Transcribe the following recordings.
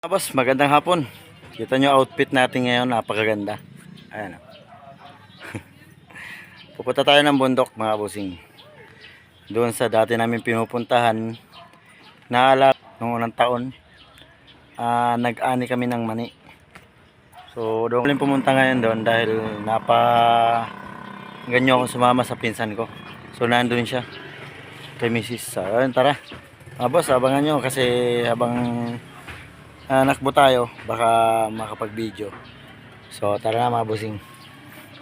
Boss, magandang hapon. Kita nyo outfit natin ngayon, napakaganda. Ayan. Pupunta tayo ng bundok mga bossing. Doon sa dati namin pinupuntahan. Naalala nung unang taon, nag-ani kami ng mani. So doon kami pumunta ngayon doon dahil ganyo ako sumama sa pinsan ko. So nandun siya kay Mrs. Ayun, tara. Boss, abangan nyo kasi habang nakbo tayo, baka makapag-video. So tara na mga bossing.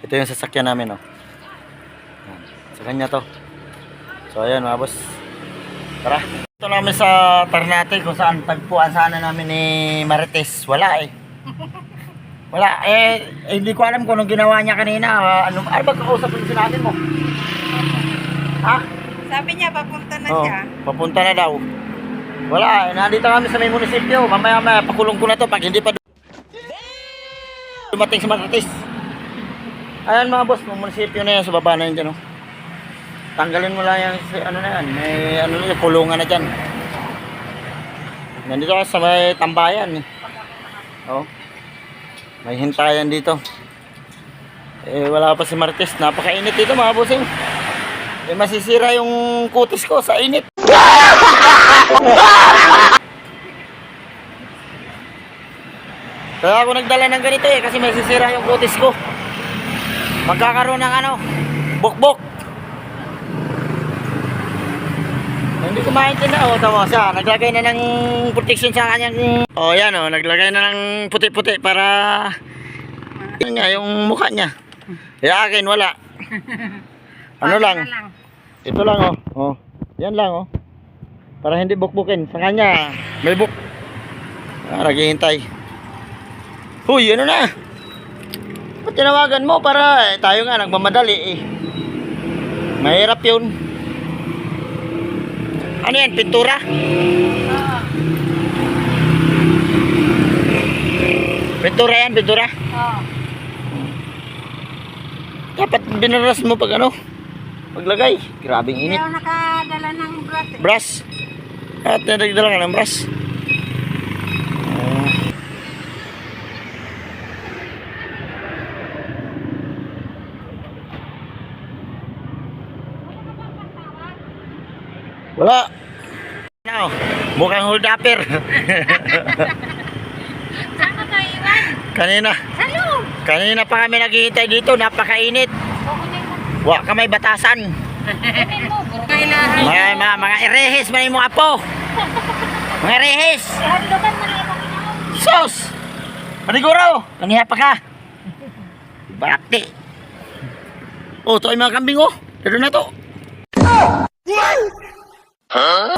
Ito yung sasakyan namin, oh. Sa kanya to. So ayan mga boss. Tara. Ito namin sa Ternate kung saan tagpuan sana namin ni Marites. Wala eh. Wala hindi ko alam kung anong ginawa niya kanina. Ano ba kausap yung sinabi mo? Ha? Sabi niya papunta na siya. Papunta na daw. Wala, nandito kami sa may munisipyo. Mamaya pakulong ko na to pag hindi pa dumating sa Marites. Ayan mga boss, yung munisipyo na yan sa baba na yan dyan, oh. Tanggalin mo lang yan, ano na yan, may ano na yan, kulungan na dyan. Nandito ka sa may tambayan, eh. Oh. May hintayan dito. Wala pa si Marites, napakainit dito mga bossing. Masisira yung kutis ko sa init. Kaya ako nagdala ng ganito kasi may sisira yung kutis ko. Magkakaroon ng bukbok. Hindi ko maintindihan. Tama siya, naglagay na ng protection sa kanyang. Yan naglagay na ng puti-puti para yun nga, yung mukha niya. Kaya akin wala. Ano lang? Ito lang yan lang para hindi bukbukin. Sa kanya may buk. Naghihintay. Huy, ano na? Ba't tinawagan mo para tayo nga nagmamadali eh. Mahirap yun. Ano yan? Pintura? Pintura yan, pintura? Dapat binaras mo pag paglagay. Grabing init. Hindi ako nakadala ng brush. Brush? At nagdala ka ng brush? Wala. Mukhang hold upper. Saan ka tayo, Iwan? Kanina. Salud! Kanina pa kami naghihintay dito, napakainit. Wa ka may batasan. Mga irehis man yung mga apo. Mga irehis. Sos! Paniguro! Kaniya pa ka. Bakti. Ito ay mga kambing Dito na to.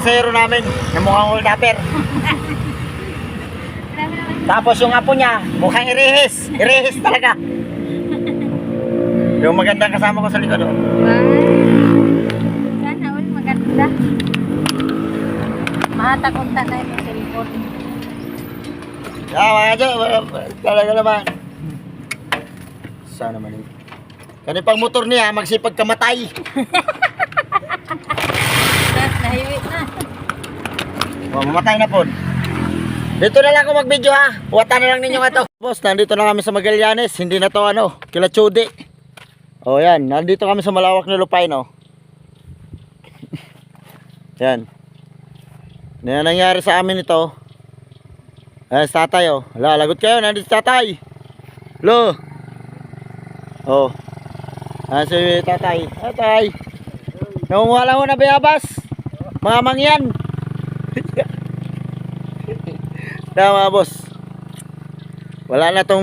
Zero namin na mukhang hold upper. Tapos yung apo niya mukhang irehis. Irehis talaga. Yung magandang kasama ko sa likod Sana all maganda. Matakunta na yung cellphone. Mga dyan, talaga naman. Sana naman kanipang motor niya magsipag kamatay. Nahiwit na. Mamatay na po. Dito na lang ako mag-video ha. Huwata na lang ninyo ito. Boss, nandito na kami sa Magallanes. Hindi na to Kilachude. Yan, nandito kami sa malawak na lupain Yan. Yan nangyari sa amin ito. Sa tatay Hala, lagot kayo, nandito sa tatay. Lo. Si tatay. Tatay. Nangunguhala mo na bayabas. Mga mangyan. Tama boss. Wala na tong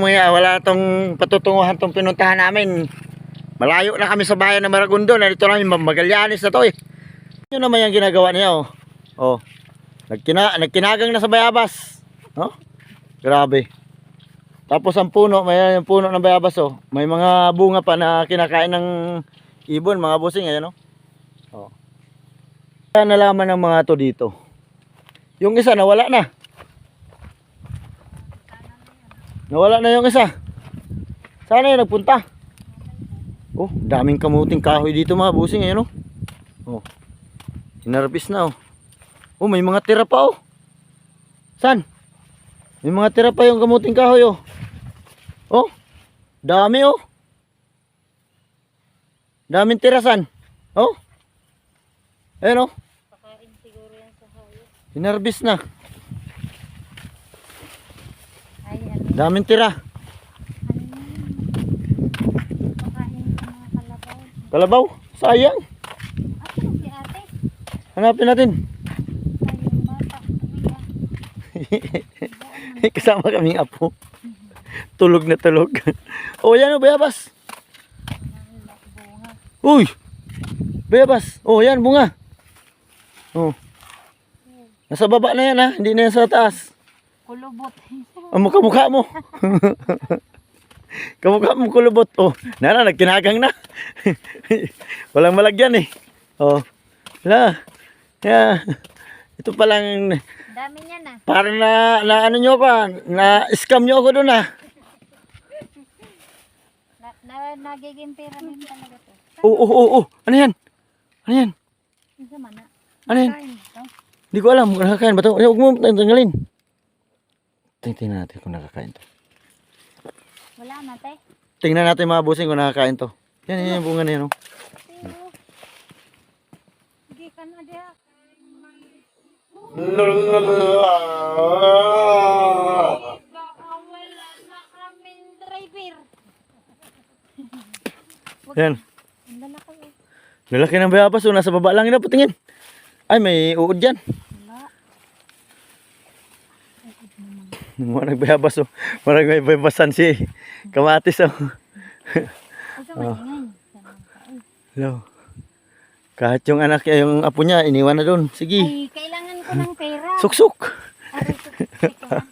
patutunguhan tong pinuntahan namin. Malayo na kami sa bayan ng Maragondo. Nandito namin Magallanes na to Yun naman yung ginagawa niya Nagkinagang na sa bayabas. Grabe. Tapos ang puno, may puno ng bayabas may mga bunga pa na kinakain ng ibon, mga busing ayan nalaman ng mga to dito. Yung isa nawala na. Nawala na yung isa. Sana yun nagpunta. Daming kamuting kahoy dito mga busing ayan Hinarvest na may mga tira pa Saan? May mga tira pa yung kamuting kahoy oh. Oh, dami oh. Daming tirasan. Oh. Ayan oh. Pakain siguro yan sa hayop. Hinarbis na. Ay, ano? Daming tira. Pakain sa mga kalabaw. Kalabaw, sayang. Ako si ate. Hanapin natin. Ay, yung bata. Kasama kaming apo. Tulog na tulog. Oh, yan oh, bayabas. Bunga. Uy! Bayabas. Oh, yan, bunga. Oh. Nasa baba na yan ha, hindi na yan sa taas. Kulubot. Ang mukha mo. Kamukha mo kulubot. Oh, nagkinagang na. Walang malagyan eh. Oh. Wala. Yeah. Ito palang Dami niya na. parang na ano nyo ko, na scam nyo ako doon ah. Nagiging pera din talaga to. Ano yan? Ano yan? Isa man na. Ano yan? Kain ito. Hindi ko alam kung nakakain ba ito. Huwag mo tanggalin. Tingnan natin kung nakakain to. Wala na, te. Tingnan natin mga busing kung nakakain to. Yan yung bunga na yan. Oh. Pero, hindi ka na diya. Baka wala na kaming driver. Yan. Ang lalaki eh. Lalaki ng bayabas. Oh, nasa baba lang yun. Patingin. Ay, may uod dyan. Wala. Mga nagbayabas. Oh. Marang may bayabasan si Kamatis. Oh. Asa maingay. Hello. Kahit yung anak, yung apo niya, iniwan na doon. Sige. Ay, kailangan ko ng pera. Suksok. Aray, suksok ka.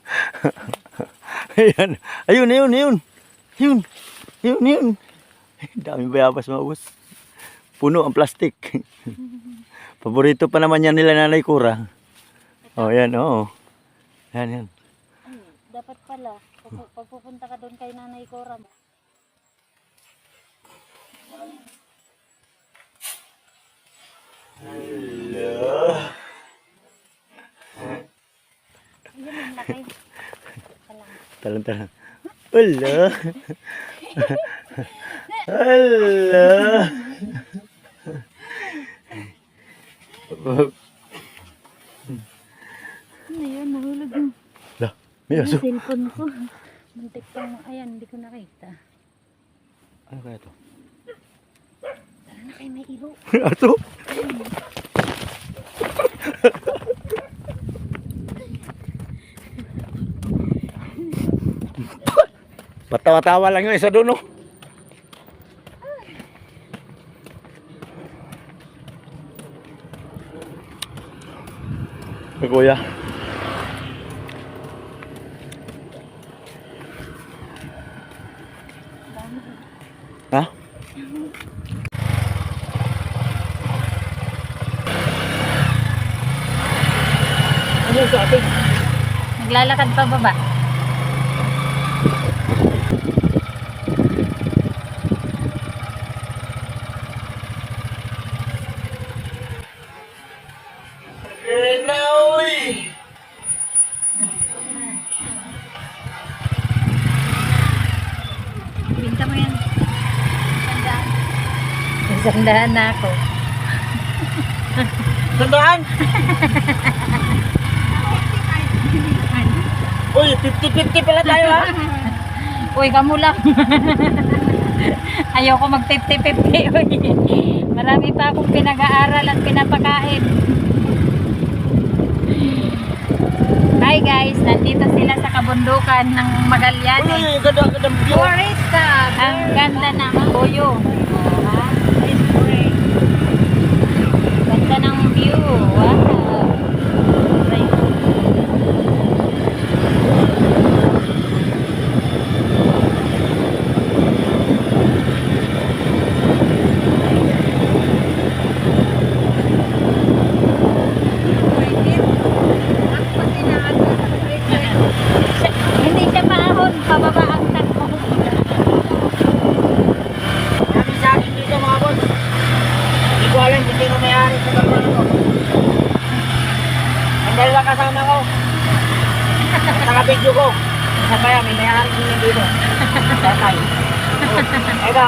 Ayan. Ayun, ayun, ayun. Yun. Yun, yun. Daming bayabas mga boss. Puno ang plastic. Paborito pa naman yan nila Nanay Kura. Oh, yan, oo. Yan, yan. Ay, dapat pala, pag pupunta ka doon kay Nanay Cora. Ayun, ang laki. Talang. Talang-talang. Wala. Wala. Ano yun, nahulog yung Lah, may aso. cellphone ko. Muntik pang, ayan, hindi ko nakita. Ano kaya to? Ano kayo may iro? Aso? Patawa-tawa lang yung isa doon, no? Kuya. Ha? Ano sa atin? Naglalakad pa baba. Binta mo yan. Sandaan. Sandaan na ako. Sandaan! Uy, 50-50 pala tayo ha? Uy, kamo lang. Ayoko mag 50-50. Uy. Marami pa akong pinag-aaral at pinapakain. Hi guys, nandito sila sa kabundukan ng Magallanes. Uy, ganda view. Foresta. Ang ganda ng buyo. Ganda ng view. Wow. Right. Hindi siya paahon, pababa ang takbo. Kami sa akin dito mga boss. Hindi ko alam kung sino may-ari sa kalma na to. Sa kaya, may mayari din dito. Tatay. Ay ba?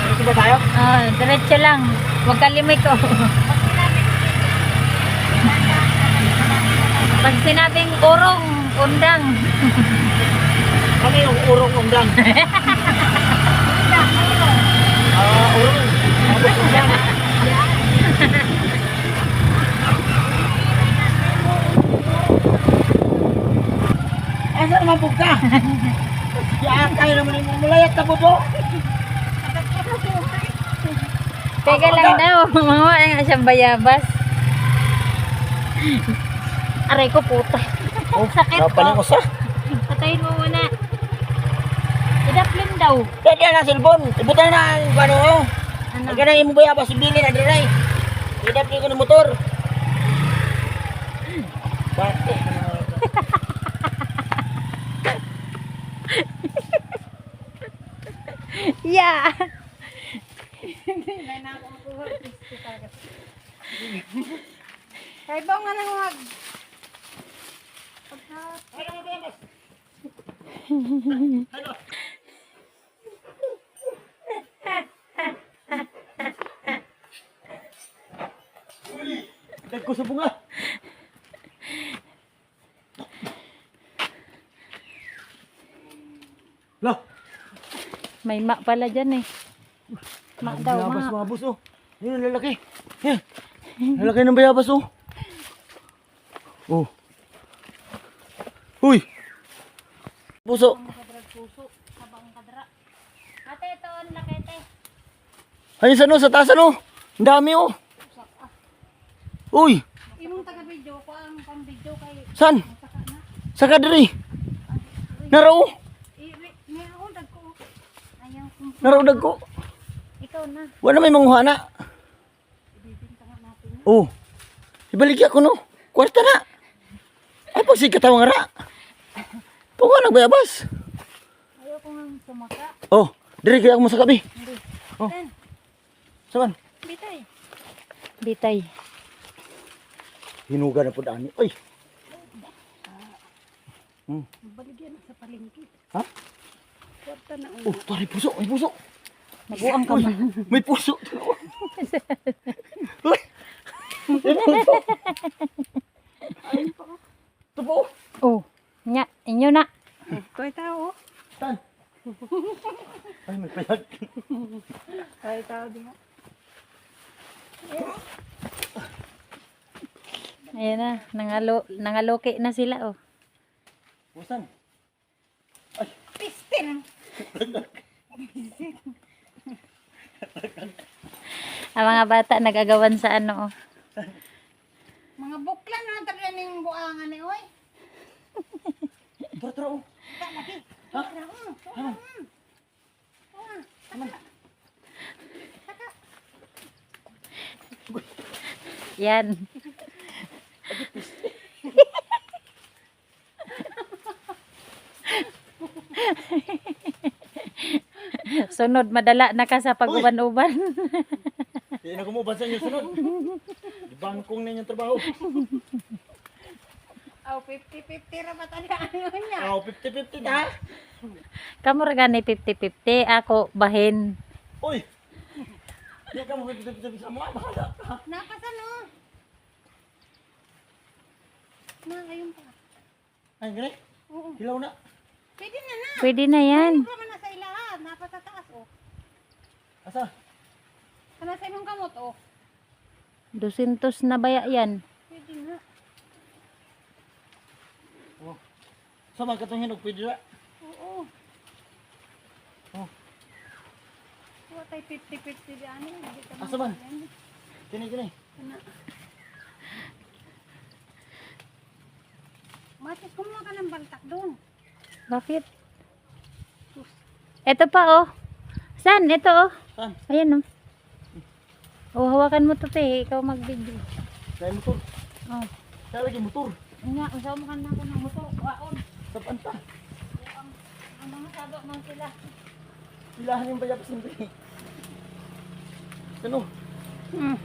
Dito ba tayo? Oh, diretso lang. Huwag kalimiko. Pag sinabing urong, undang. Kami yung urong undang. Urong. Urong undang. Ay, saan naman pugka? Yan, kayo naman yung mulayat na po po. Teka lang daw. Mga ang siyang bayabas. Aray ko puta. Oh, Sakit napanin ko. ko sa. Patayin mo muna. Idaplin daw. Pwede na cellphone. Ibutan na yung ano ko. Ano? Huwag ka na yung bayabas, ibili na diray. Idapli ko ng motor. Bate. Yeah. Kay ba nga nang wag. Dagko sa bunga. Lah, May mak pala dyan eh. Mak daw, bayabas mak. mga boss oh. Yun ang lalaki. Yan. Lalaki ng bayabas oh. Oh. Uy. Puso. Ate, ito ang lakete. Ayun sa no, sa taas ano. Ang dami oh. Uy. Imong taga-video ko ang pang-video kay San? saka na. Sa kadiri. Naro. May ako dagko. Ayaw kung Naro dagko. ikaw na. Wala may manguha na. Oh. Ibaligya ko no. Kwarta na. Ay pag sikat ang ra. Tuwa nagbayabas. Ayaw ko nga sumaka. Oh, diri kaya ako sa kabi. Hindi. Oh. Ten, Saban. bitay. Bitay. Hinuga na po daan. Ay. Baligyan sa palengke. Ha? Kwarta na. Oh, tari puso. May puso. Nabuang ka Uy, man. may puso. Uy. May puso. Ito po. Oh, nya, inyo na. Koy tao. Tan. Ay, may payag. Koy tao din. Ayan na, nangaloke na sila oh. Busan. Pistin. Ang mga bata nagagawan sa ano oh. Mga buklan na talaga ning buangan ni oy. Tara, tara. Oh. Yan. Sunod, madala na ka sa pag-uban-uban. Hindi na kumuban sa inyo sunod. Bangkong na inyong trabaho. Aw 50-50 ra ba talaga ano niya? Oh, 50-50 ta. Kamu ra gani 50-50, ako bahin. Uy. Hindi ka mo 50-50 sa mga. Bahala ka. Nakasan no. Na ayun pa. Ay, gani. Oo. Hilaw na. Pwede na na. Pwede na yan. Ano man na sa ilahan, napatataas oh. Asa? Kana sa imong kamot oh. 200 na baya yan. Pwede na. Oh. Sama ka itong hinog, pwede na. Oo. Oh. Wa tay 50-50 di ano, hindi ka Asa man? Kini, kini. Bakit kumuha ka ng baltak doon? Bakit? Ito pa oh. Saan? Ito oh. Saan? Ayan oh. Oh, hawakan mo to te. Ikaw mag-video. Kaya motor. Oh. Kaya lagi motor. Nga, usaw mo ka na ako ng motor. Waon. Saan ta? Ang mga sabo man sila. Ilahan yung bayabas ng bay. Ano? Hmm.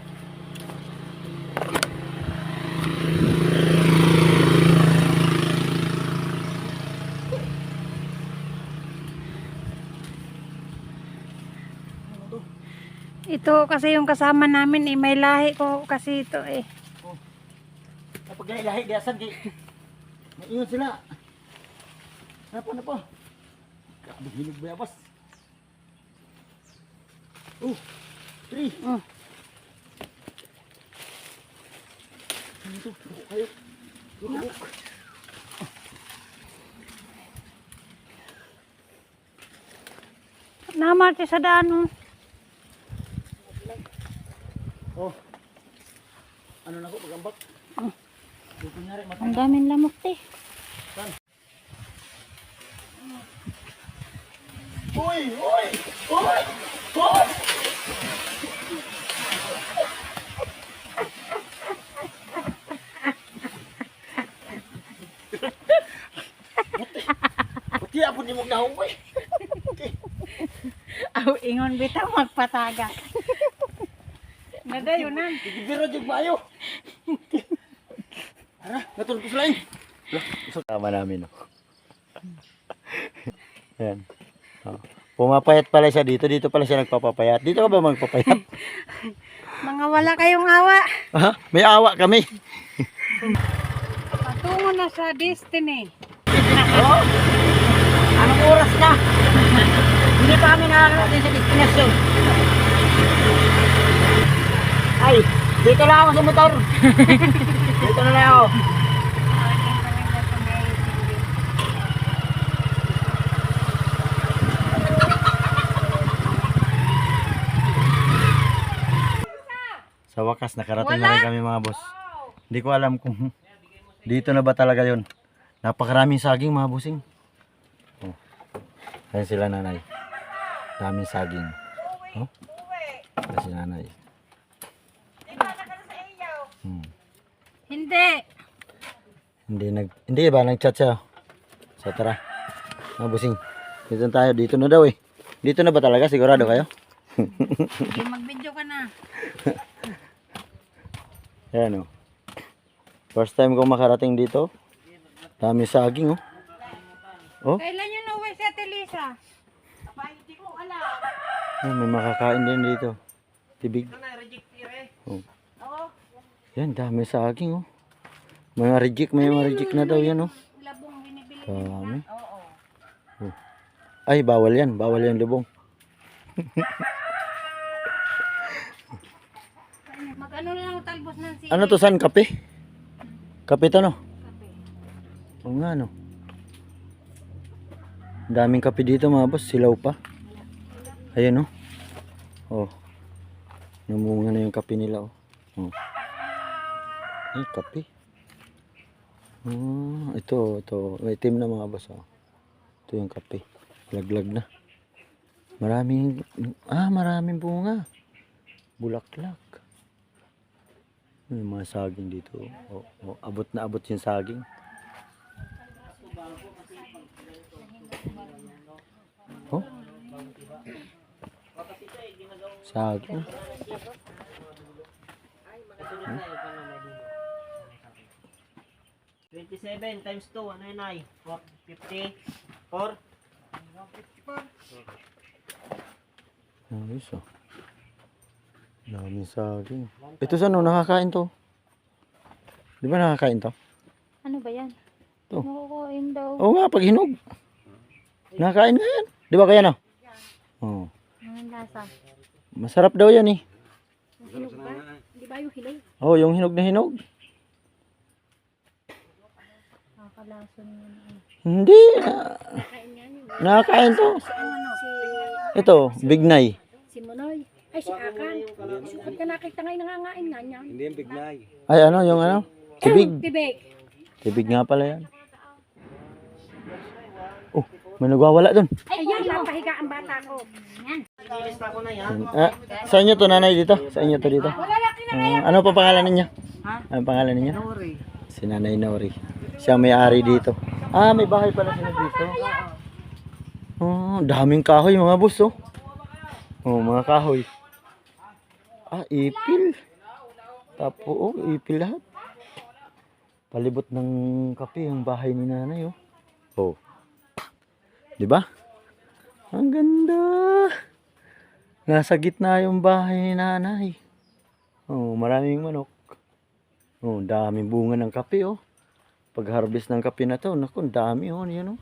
Ito kasi yung kasama namin eh. May lahi ko kasi ito eh. Kapag lahi, di asan di. Maingon sila. Ano po? Grabe hinog bayabas. Oh, 3. Oh. Ito, bubuk kayo. Bubuk. Namati sa daan oh. Oh. Ano na ko pagambak? Oh. Dito nyari mata. Ang daming lamok te. Uy! Uy! Uy! Uy! Buti ako di mo nahong ko eh. Aw, ingon bitaw magpataga. Nadayunan. Biro jug maayo. Ara, natulog ko sa lain. Tama namin, oh. Ayan. Oh. Pumapayat pala siya dito. Dito pala siya nagpapapayat. Dito ka ba magpapayat? Mga wala kayong awa. Ha? May awa kami. Patungo na sa destiny. Oh. Anong oras na? Hindi pa kami nakakarating sa destinasyon. Ay, dito lang ako sa motor. Dito na lang ako. Sa wakas, nakarating na rin kami mga boss. Hindi ko alam kung dito na ba talaga yon. Napakaraming saging mga bossing. Oh. Ayan sila nanay. Daming saging. Oh. Ayan si nanay. Hindi. Hindi ba nag-chat siya? So tara. Mga bossing. Dito na tayo. Dito na daw eh. Dito na ba talaga? Sigurado kayo? Sige, mag-video ka na. Ayan oh. First time ko makarating dito. Dami saging oh. Oh, Kailan yun nauwi si Ate Lisa? Hindi ko alam. may makakain din dito. Tibig. Oh. Yan, dami saging oh. Mga reject, may mga reject na daw yan oh. Labong binibili. Dami. Oh. Ay, bawal yan. Bawal yan lubong. Mag-ano na lang talbos ng sili. Ano to, san? Kape? Kape to no? Kape. Oo nga no. Ang daming kape dito mga boss. Silaw pa. Ayan oh. Oh. Namunga na yung kape nila oh. Oh. Ay, kape. Oh, ito. May itim na mga boss oh. Ito yung kape. Laglag na. Maraming bunga. Bulaklak. May mga saging dito. Oh, oh, abot na abot yung saging. Oh. Saging. 27 times 2, ano yun ay? 54? Ayos oh. Daming saging. Ito saan oh, nakakain to? Di ba nakakain to? Ano ba yan? Ito. Nakukuin daw. Oo nga, pag hinog. Nakakain nga yan. Di ba kaya no? Oh. Ang lasa. Masarap daw yan eh. Hinog ba? Di ba yung hinog? Oh, yung hinog na hinog. Nakakalason yun. Hindi. Nakakain to. Ito, bignay. Si Monoy. Ay, si Akan. Sukat ka nakita ngayon nangangain nga niyan. Hindi yung bignay. Ay ano, yung ano? Tibig. Tibig. Tibig nga pala yan. Oh, may nagwawala dun. Ayan, napahiga ang bata ko. Nilista ko na yan. Ah, sa inyo to nanay dito? Sa inyo to dito? Ano pa pangalan ninyo? Ano pangalan ninyo? Nori. Si Nanay Nori. Siya may-ari dito. Ah, may bahay pala sila dito. Oh, daming kahoy mga boss oh. Oh, mga kahoy. Ah, ipil. Tapo, oh, ipil lahat. Palibot ng kape ang bahay ni nanay oh. Oh. 'Di ba? Ang ganda. Nasa gitna yung bahay ni nanay. Oh, maraming manok. Oh, daming bunga ng kape oh. Pag-harvest ng kape na to, naku, ang dami oh, yan oh.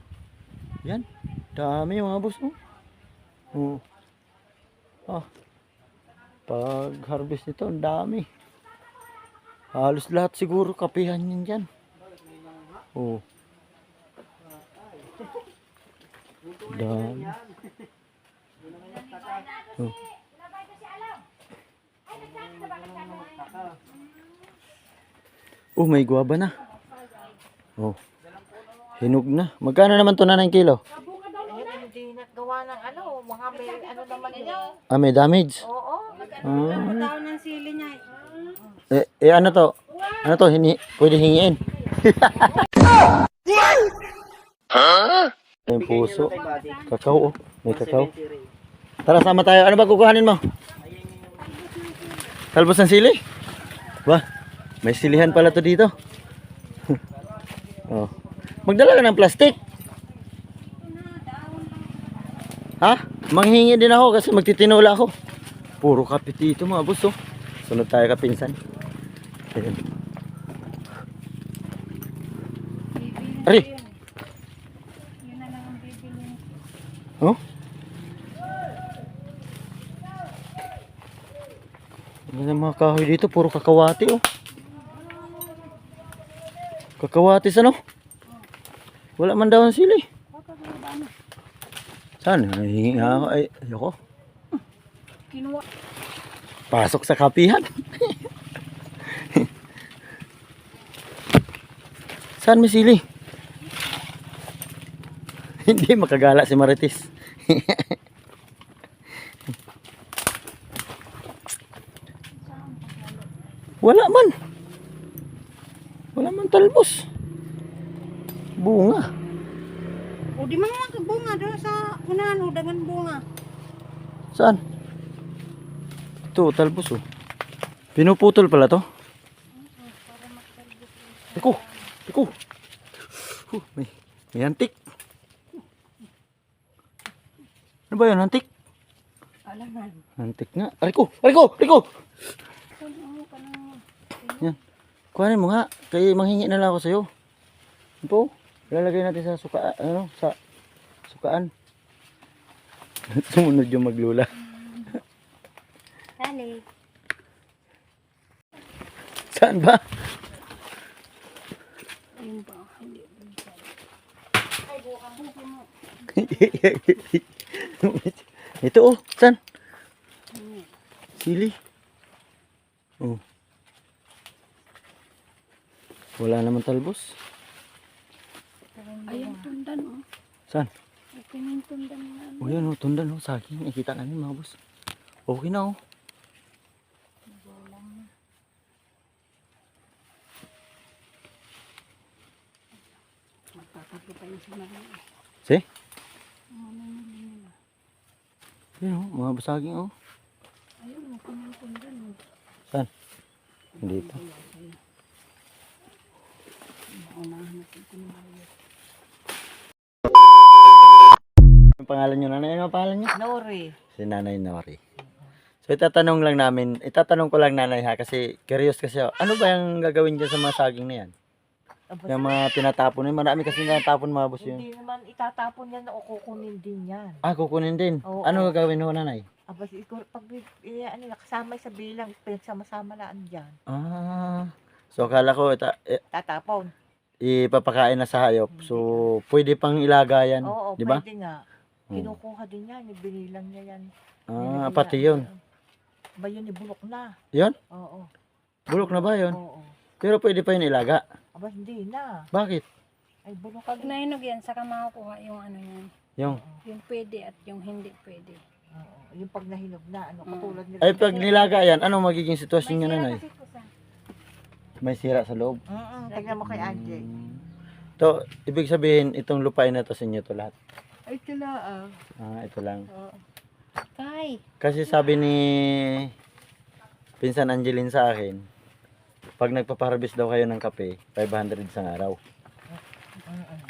Yan, dami mga boss oh. Oh. Ah. Pag-harvest nito, ang dami. Halos lahat siguro kapihan yan dyan. Oh. Dami. Oh. Oh, may guwaba na. Oh. Hinog na. Magkano naman to na ng kilo? Ayun, hindi nagawa ng ano, mga may ano naman eh. Ah, may damage. Oo. Ah. Daw ng sili niya Ano to? Ano to? Pwede hingiin. May puso. Kakao oh. May kakao. Tara, sama tayo. Ano ba kukuhanin mo? Talbos ng sili? Ba? May silihan pala to dito. Oh. Magdala ka ng plastic. Ha? Manghingi din ako kasi magtitinula ako. Puro kape dito mga boss oh. Sunod tayo kapinsan. Ayan. Ari. Oh? Ang mga kahoy dito, puro kakawati oh. Kakawati sa no? Wala man daw ang sili. Saan? Hingi nga ako. Ay, ayoko. Kinuha. Pasok sa kapihan. Saan may sili? Hindi makagala si Marites. Wala man. Wala man talbos. Bunga. O di man mga kabunga doon sa unahan, o dagan bunga. Saan? Ito, talbos oh. Pinuputol pala to. Tiko. Tiko. May antik. Ano ba yun, antik? Alangan. Antik nga. Ariko! Ariko! Ariko! Yan. Kuhanin mo nga. Kaya manghingi na lang ako sa'yo. Ito. Ilalagay natin sa sukaan. Ano? Sa sukaan. Sumunod yung maglula. Dali. Saan ba? Ayun ba? Hindi. Ito oh. Saan? Sili. Oh. Wala naman talbos. Ayun, tundan oh. Saan? Okay na yung tundan na. Oh yan oh. Tundan oh. Saging. Nakita namin mga boss. Okay na oh. Magpapago pa yung sinari. See? Yan oh. Mga basaging oh. Ayun, okay na yung tundan oh. Saan? Dito. Maunahan natin ito ng bayot. Ang pangalan nyo, nanay? Ano ang pangalan nyo? Nori. Si Nanay Nori. So itatanong ko lang nanay ha, kasi curious kasi ako. Ano ba yung gagawin dyan sa mga saging na yan? Yung mga tinatapon na yun, marami kasi tinatapon mga boss yun. Hindi naman itatapon yan o kukunin din yan. Ah, kukunin din. Oo. Ano gagawin ho nanay? Aba, siguro pag ano, kasama sa bilang, pinagsama-sama laan dyan. Ah, so akala ko Tatapon. ipapakain na sa hayop. So pwede pang ilaga yan, Oo, di ba? pwede nga. Kinukuha din yan, binilang niya yan. Ah, Binibila pati niya yun. yan. Ba yun, ibulok na. Yun? Oo. Bulok na ba yun? Oo. Pero pwede pa yun ilaga. Aba, hindi na. Bakit? Ay, bulok ka Pag nahinog yan, saka makukuha yung ano yan. Yung, Yung pwede at yung hindi pwede. Oo. Yung pag nahinog na, ano, katulad nila. ay pag nilaga yan, anong magiging sitwasyon nyo nanay? Kasi po sa May sira sa loob. Tignan mo kay Angie. To, ibig sabihin, itong lupain na to sa inyo to lahat. Ay, tila Ah, ito lang. Tay. Kasi sabi ni Pinsan Angeline sa akin, pag nagpaparabis daw kayo ng kape, 500 isang araw.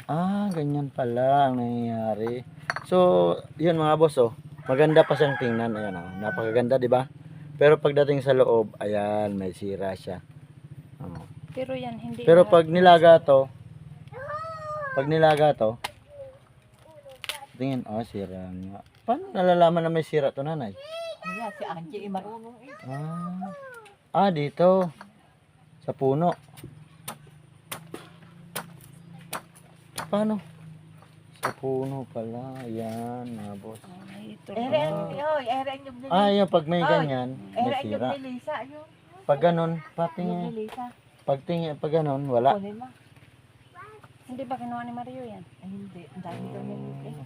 Ah, ganyan pala ang nangyayari. So, yun mga boss oh. Maganda pa siyang tingnan. Ayan, oh. Napakaganda, di ba? Pero pagdating sa loob, ayan, may sira siya. Oh. Pero yan, hindi. Pero pag nilaga to, tingin, sira nga. Paano nalalaman na may sira to, nanay? Kaya si Angie marunong eh. Dito. Sa puno. Paano? Sa puno pala. Ayan, mga boss. Eren yung Ayan, pag may ganyan, may Eren yung sira. nilisa yun. Pag ganun, patingin. Nilisa. Pag ganun, wala. Kunin mo. Hindi ba kinuha ni Mario yan? Ay, hindi. Ang dami daw nilisa.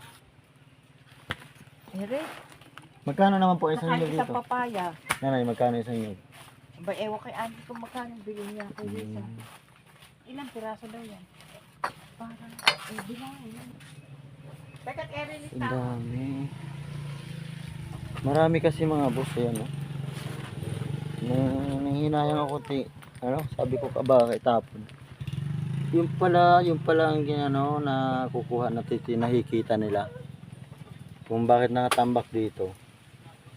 Eren. Magkano naman po isang Nakain nyug sa dito? papaya. Nanay, magkano isang nyug? Ba, ewan kay Angie kung magkano bilhin niya kay Lisa. Ilang piraso daw yan? Parang, bilangin. Teka, Eren is Ang dami. Marami kasi mga boss, ayan, no? Nanghinayang ako, sabi ko kay tapon. Yung pala ang ginano na kukuha na nakikita nila. Kung bakit nakatambak dito,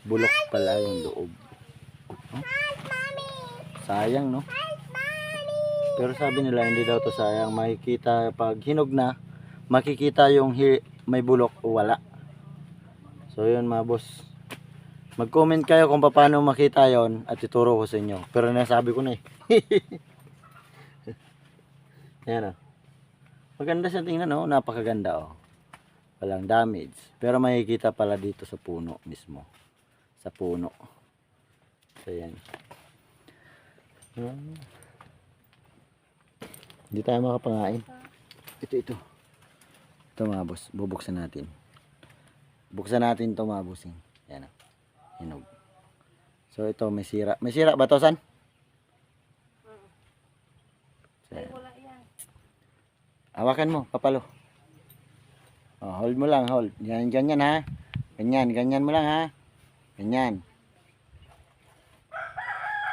bulok pala yung loob. Huh? Sayang, no? Pero sabi nila hindi daw to sayang. Makikita pag hinog na, makikita yung may bulok o wala. So yun mga boss. Mag-comment kayo kung paano makita yon at ituro ko sa inyo. Pero nasabi ko na eh. Ayan, oh. Maganda siya tingnan, oh. Napakaganda, oh. Walang damage. Pero makikita pala dito sa puno mismo. Sa puno. So yan. Hindi tayo makapangain. Ito. Ito mga boss. Bubuksan natin. Buksan natin ito mga bossing. Yan, oh. Hinog. So ito may sira. May sira ba to, San? So, hawakan mo, papalo. Hold mo lang, hold. Ganyan ha. Ganyan mo lang ha. Ganyan.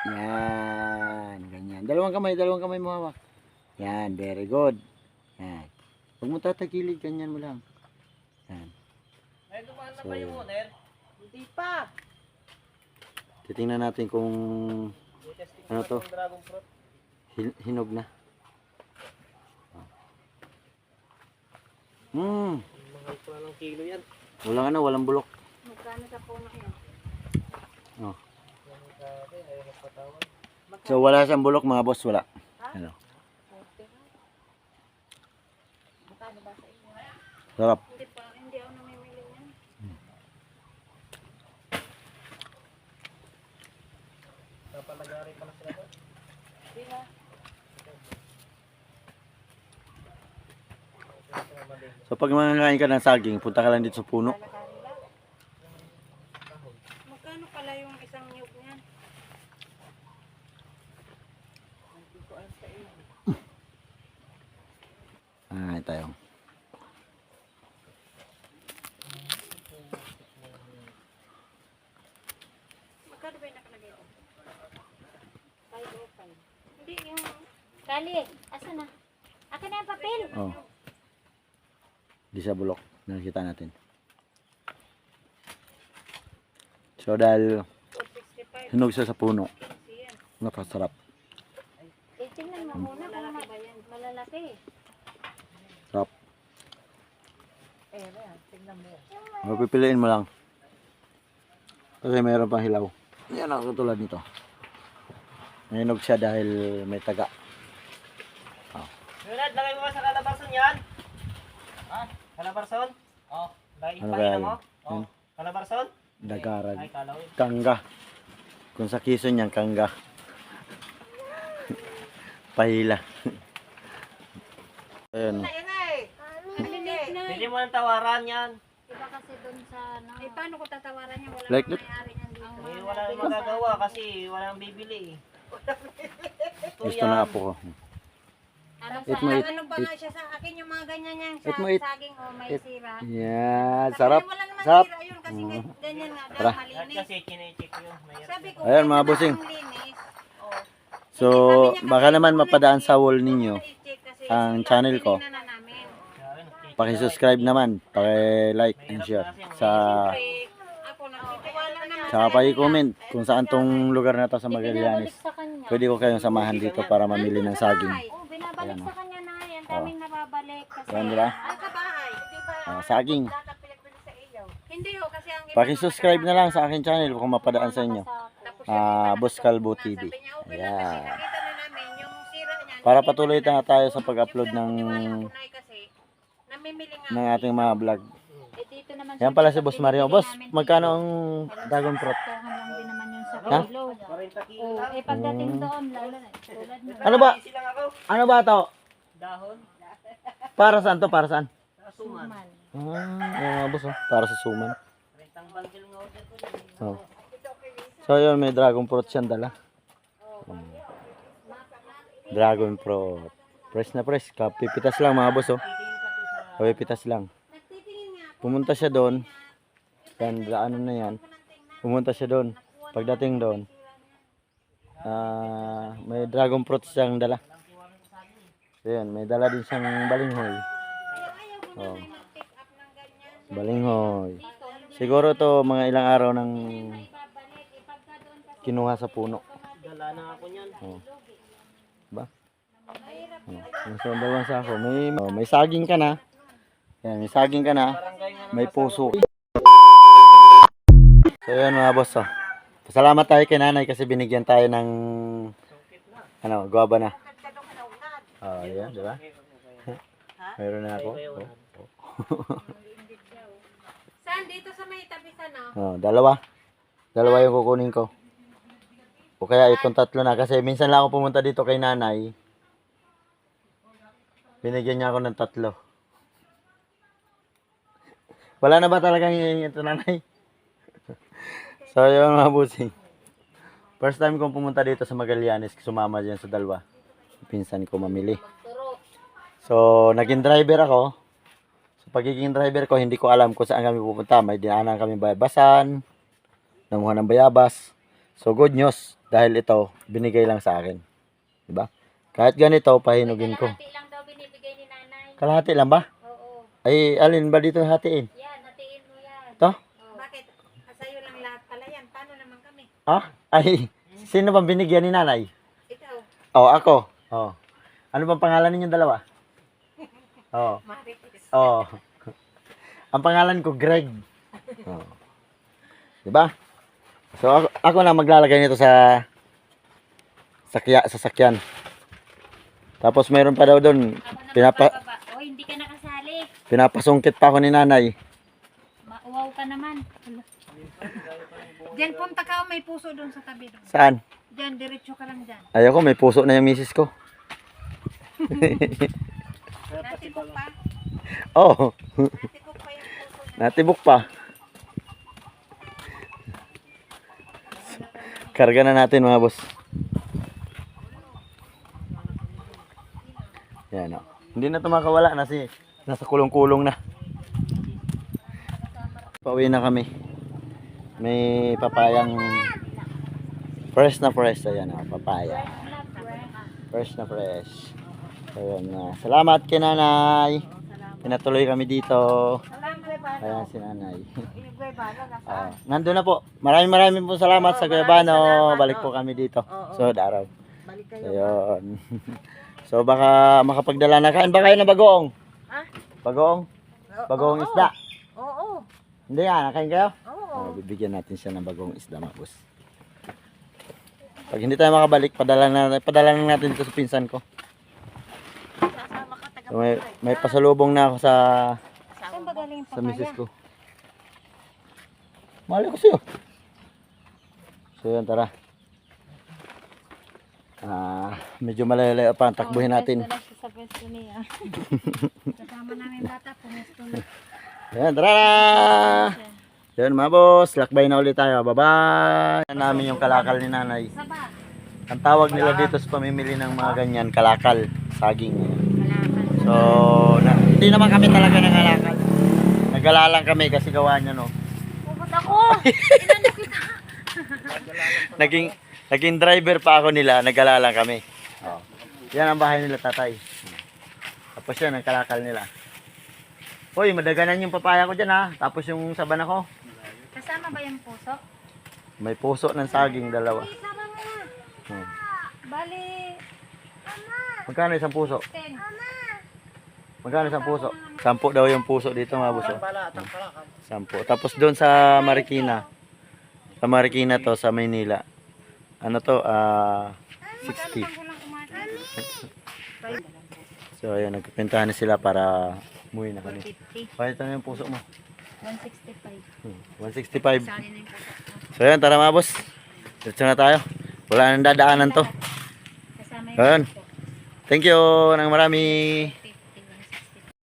Yan, ganyan. Dalawang kamay mo hawak. Yan, very good. Yan. Huwag mo tatagilid, ganyan mo lang. Yan. Ay, dumaan na ba yung order? Hindi pa. Titingnan natin kung ano to, Dragon fruit. hinog na. Mahal pa ng kilo yan. Walang bulok. Magkano sa puno yan? Oh. So wala siyang bulok mga boss, wala. Ano? Magkano ba sa inyo? Sarap. Hindi ako namimili yan. Napalagari pala sila doon. So pag mananain ka ng saging, punta ka lang dito sa puno. Magkano pala yung isang nyug niyan? Tayo. Magkano ba yung nakalagay ko? 505. Hindi yung... Kali, asa na? Akin na yung papel. Oh. Di sa bulok. Nakikita natin. So dahil 465. hinog siya sa puno. Napasarap. Tingnan mo muna kung malalaki. Sarap. Tingnan mo. Mapipiliin mo lang. Kasi mayroon pang hilaw. Yan ang katulad nito. Hinog siya dahil may taga. Leonard, lagay mo ba sa kalabason yan? Ha? Kalabason? Oh. Lagay Ano pa kaya mo? yun? Oh. Kalabason? Dagarag. Ay, kalawin. Kangga. Kung sa Quezon yan, kangga. Pahila. Ayun. Ayan ay. Bili mo ng tawaran yan. Iba kasi doon sa... No, paano ko tatawaran niya? Wala Like nang that? may-ari niyan dito. Eh, wala nang magagawa kasi walang bibili. Gusto na apo ko. Ano Eat sa... mo, eat. Ano ba nga siya sa akin yung mga ganyan yan Eat sa mo, eat. saging o may Eat. sira. Yan. Sabi Sarap. niya, wala naman Sarap. sira yun kasi ganyan nga daw Tara. At malinis. kasi kine-check yun. Mahirap. Sabi ko, Ayan, mga ganyan bossing. ang linis. Oh. So, baka naman mapadaan sa wall ninyo ang channel ko. Paki-subscribe naman, paki-like and share sa Saka pa i-comment kung saan tong lugar na to sa Magallanes. Ibinabalik sa kanya. Pwede ko kayong samahan dito para mamili ng saging. Oh, binabalik Ayan, sa kanya na. Ang daming nababalik. Kasi Ayan, di ba? Ay, sa bahay. Di ba? Saging. Tatapilak-pilik sa iyo. Hindi ho, kasi ang Paki-subscribe na lang sa akin channel kung mapadaan sa inyo. Boss Calvo TV. sabi niya, okay lang kasi Ayan. nakita na namin yung sira niya. Para patuloy na tayo sa pag-upload ng Kunay kasi, namimili nga. ating mga vlog. Eh, dito naman Yan pala si Boss Mario. Boss, magkano ang dragon fruit? Tuhan lang din naman yun sa Ha? kilo. Oh, eh pagdating doon, lalo na. Tulad nun. Ano ba? Silang ako. Ano ba to? Dahon. Para saan to? Para saan? Suman. Mga boss, oh. Para sa suman. Rentang bundle ng order ko din. Oh. So yun, may dragon fruit siyang dala. Dragon fruit. Fresh na fresh. Kapipitas lang mga boss, oh. Kapipitas lang. Pumunta siya doon. Yan, ano na yan. Pumunta siya doon. Pagdating doon, may dragon fruit siyang dala. So yan, may dala din siyang balinghoy. Oh. Balinghoy. Siguro to mga ilang araw nang kinuha sa puno. Dala na ako niyan. Oh. Ba? Nasa dalawang sako. May saging ka na. Yan, may saging ka na. May puso. So yan mga boss. Oh. Pasalamat tayo kay nanay kasi binigyan tayo ng guwaba na. Oh, yan, di ba? Meron na ako. Saan? Dito sa may tabisan, no? Oh, dalawa. Dalawa yung kukunin ko. O kaya itong tatlo na kasi minsan lang ako pumunta dito kay nanay. Binigyan niya ako ng tatlo. Wala na ba talagang hihingi ito nanay? So yun mga busing. First time kong pumunta dito sa Magallanes, sumama dyan sa dalawa. Pinsan ko mamili. So naging driver ako. Sa pagiging driver ko, hindi ko alam kung saan kami pupunta. May dinaanan kami bayabasan, nanguha ng bayabas. So good news, dahil ito, binigay lang sa akin. Diba? Kahit ganito, pahinugin ko. Kalahati lang daw binibigay ni nanay. Kalahati lang ba? Oo. Ay, alin ba dito hatiin? Yan, hatiin mo yan. Ito? Bakit? Sa'yo lang lahat pala yan. Paano naman kami? Ah? Ay, sino bang binigyan ni nanay? Ikaw, Oh, ako. Oh. Ano bang pangalan ninyong dalawa? Oh. Marites. Oh. Ang pangalan ko, Greg. Oh. Diba? So, ako na maglalagay nito sa sasakyan. Tapos mayroon pa daw doon. Ako na magpapaba. O, hindi ka nakasali. Pinapasungkit pa ako ni nanay. Mauwaw ka naman. Diyan punta ka, may puso doon sa tabi doon. Saan? Diyan, diretso ka lang dyan. Ayoko, may puso na yung misis ko. Natibok pa. Oh, Natibok pa yung puso niya. natibok pa. Karga na natin mga boss. Yan o. Hindi na ito makawala. Nasa kulong-kulong na. Pauwi na kami. May papayang fresh na fresh. Ayan o, papaya. Fresh na fresh. Ayan na. Salamat kay nanay. Pinatuloy kami dito. Ayan si nanay. Nandun na po. Maraming po salamat sa Guyabano. Balik po kami dito. So, araw. Ayun. So, baka makapagdala na. Kain ba kayo ng bagoong? Ha? Bagoong? Bagoong isda? Oo. Hindi nga, nakain kayo? Oo. Bibigyan natin siya ng bagoong isda, mga boss. Pag hindi tayo makabalik, padala na natin ito sa pinsan ko. Sasama ka, taga So, may pasalubong na ako sa Saan ba galing sa misis ko. Mahal ko sa'yo. So yun, tara. Medyo malayo pa ang takbuhin natin. Ito na siya sa pwesto niya. Kasama namin bata, pumesto na. Ayan, tara na! Yun mga boss, lakbay na ulit tayo. Bye-bye! Yan namin yung kalakal ni nanay. Saba. Ang tawag nila dito sa pamimili ng mga ganyan, kalakal, saging. Kalakan. So, hindi naman kami talaga nangalakal. Nagalalang kami kasi gawa niya, no? Pupot ako! Inano kita! Naging driver pa ako nila, nagalalang kami. Oh. Yan ang bahay nila, tatay. Tapos yan, ang kalakal nila. Hoy, madaganan yung papaya ko dyan, ha? Tapos yung saban ako. Kasama ba yung puso? May puso ng saging, dalawa. Sama mo na. Hmm. Bali, Magkano isang puso? 10. Magkano isang puso? 10 daw yung puso dito mga boss. Oh. Pala, pala. 10. Tapos doon sa Marikina. Sa Marikina to, sa Maynila. Ano to? 60. So ayun, nagpipintahan na sila para umuwi na kami. 50. Pakita na yung puso mo. 165. 165. Sali na yung puso. So ayun, tara mga boss. Diretso na tayo. Wala nang dadaanan to. Kasama yung Ayun. puso. Thank you ng marami.